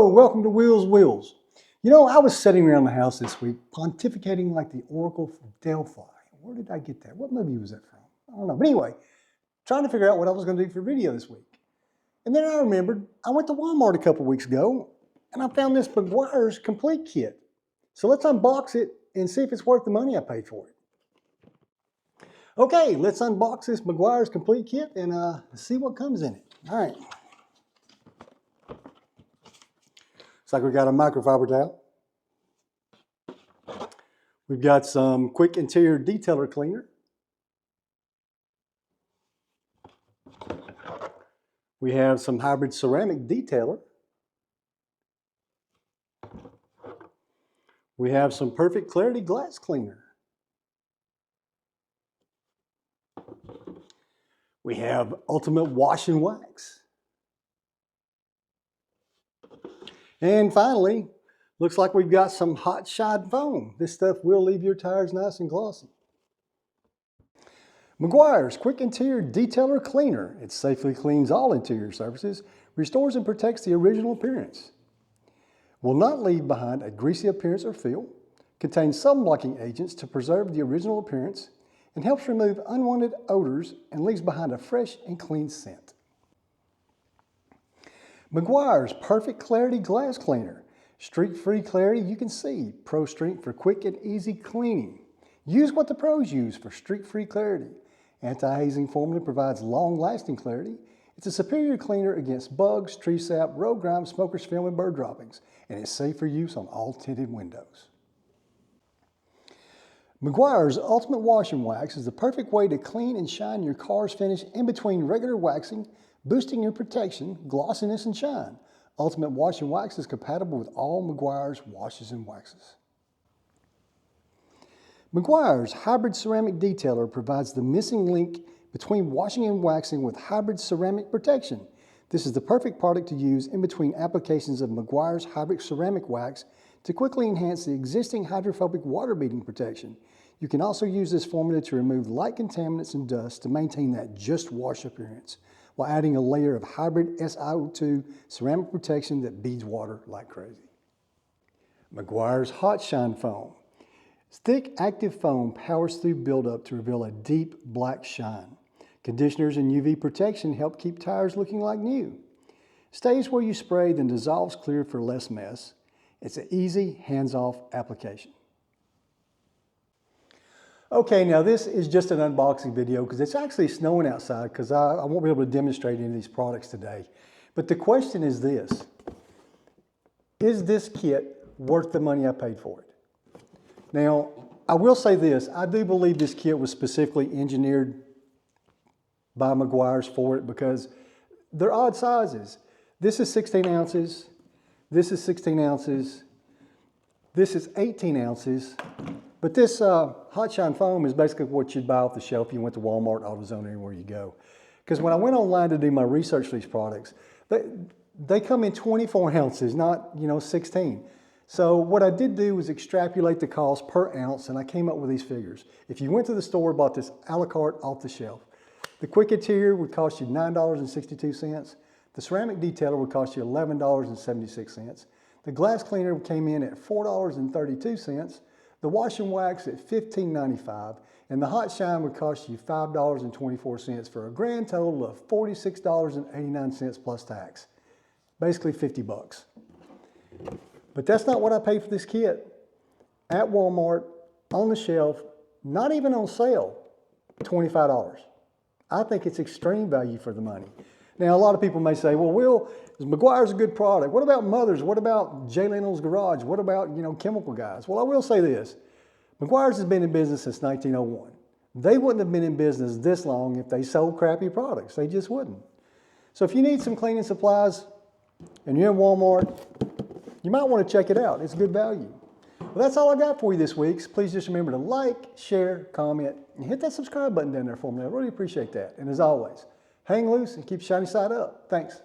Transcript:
Hello, welcome to Wheels. You know, I was sitting around the house this week pontificating like the Oracle from Delphi. Where did I get that? What movie was that from? I don't know. But anyway, trying to figure out what I was going to do for video this week. And then I remembered I went to Walmart a couple weeks ago and I found this Meguiar's complete kit. So let's unbox it and see if it's worth the money I paid for it. Okay, let's unbox this Meguiar's complete kit and see what comes in it. All right. Looks like we got a microfiber towel. We've got some quick interior detailer cleaner. We have some hybrid ceramic detailer. We have some perfect clarity glass cleaner. We have ultimate wash and wax. And finally, looks like we've got some hot shine foam. This stuff will leave your tires nice and glossy. Meguiar's Quick Interior Detailer Cleaner. It safely cleans all interior surfaces, restores and protects the original appearance. Will not leave behind a greasy appearance or feel, contains sun-blocking agents to preserve the original appearance, and helps remove unwanted odors and leaves behind a fresh and clean scent. Meguiar's Perfect Clarity Glass Cleaner. Streak-free clarity you can see. Pro Strength for quick and easy cleaning. Use what the pros use for streak-free clarity. Anti-hazing formula provides long-lasting clarity. It's a superior cleaner against bugs, tree sap, road grime, smoker's film, and bird droppings, and it's safe for use on all tinted windows. Meguiar's Ultimate Wash and Wax is the perfect way to clean and shine your car's finish in between regular waxing, boosting your protection, glossiness, and shine. Ultimate Wash and Wax is compatible with all Meguiar's washes and waxes. Meguiar's Hybrid Ceramic Detailer provides the missing link between washing and waxing with hybrid ceramic protection. This is the perfect product to use in between applications of Meguiar's Hybrid Ceramic Wax to quickly enhance the existing hydrophobic water beading protection. You can also use this formula to remove light contaminants and dust to maintain that just wash appearance, while adding a layer of hybrid SiO2 ceramic protection that beads water like crazy. Meguiar's Hot Shine Foam. Thick, active foam powers through buildup to reveal a deep black shine. Conditioners and UV protection help keep tires looking like new. Stays where you spray, then dissolves clear for less mess. It's an easy, hands-off application. Okay, now this is just an unboxing video because it's actually snowing outside because I won't be able to demonstrate any of these products today. But the question is this: is this kit worth the money I paid for it? Now, I will say this, I do believe this kit was specifically engineered by Meguiar's for it because they're odd sizes. This is 16 ounces, this is 16 ounces, this is 18 ounces, but this Hot Shine Foam is basically what you'd buy off the shelf if you went to Walmart, AutoZone, anywhere you go. Because when I went online to do my research for these products, they come in 24 ounces, not 16. So what I did do was extrapolate the cost per ounce, and I came up with these figures. If you went to the store and bought this a la carte off the shelf, the quick interior would cost you $9.62. The ceramic detailer would cost you $11.76. The glass cleaner came in at $4.32. The wash and wax at $15.95. And the hot shine would cost you $5.24 for a grand total of $46.89 plus tax. Basically 50 bucks. But that's not what I paid for this kit. At Walmart, on the shelf, not even on sale, $25. I think it's extreme value for the money. Now, a lot of people may say, well, Will, Meguiar's a good product. What about Mother's? What about Jay Leno's Garage? What about, Chemical Guys? Well, I will say this. Meguiar's has been in business since 1901. They wouldn't have been in business this long if they sold crappy products. They just wouldn't. So if you need some cleaning supplies and you're in Walmart, you might want to check it out. It's good value. Well, that's all I got for you this week. So please just remember to like, share, comment, and hit that subscribe button down there for me. I really appreciate that. And as always, hang loose and keep shiny side up. Thanks.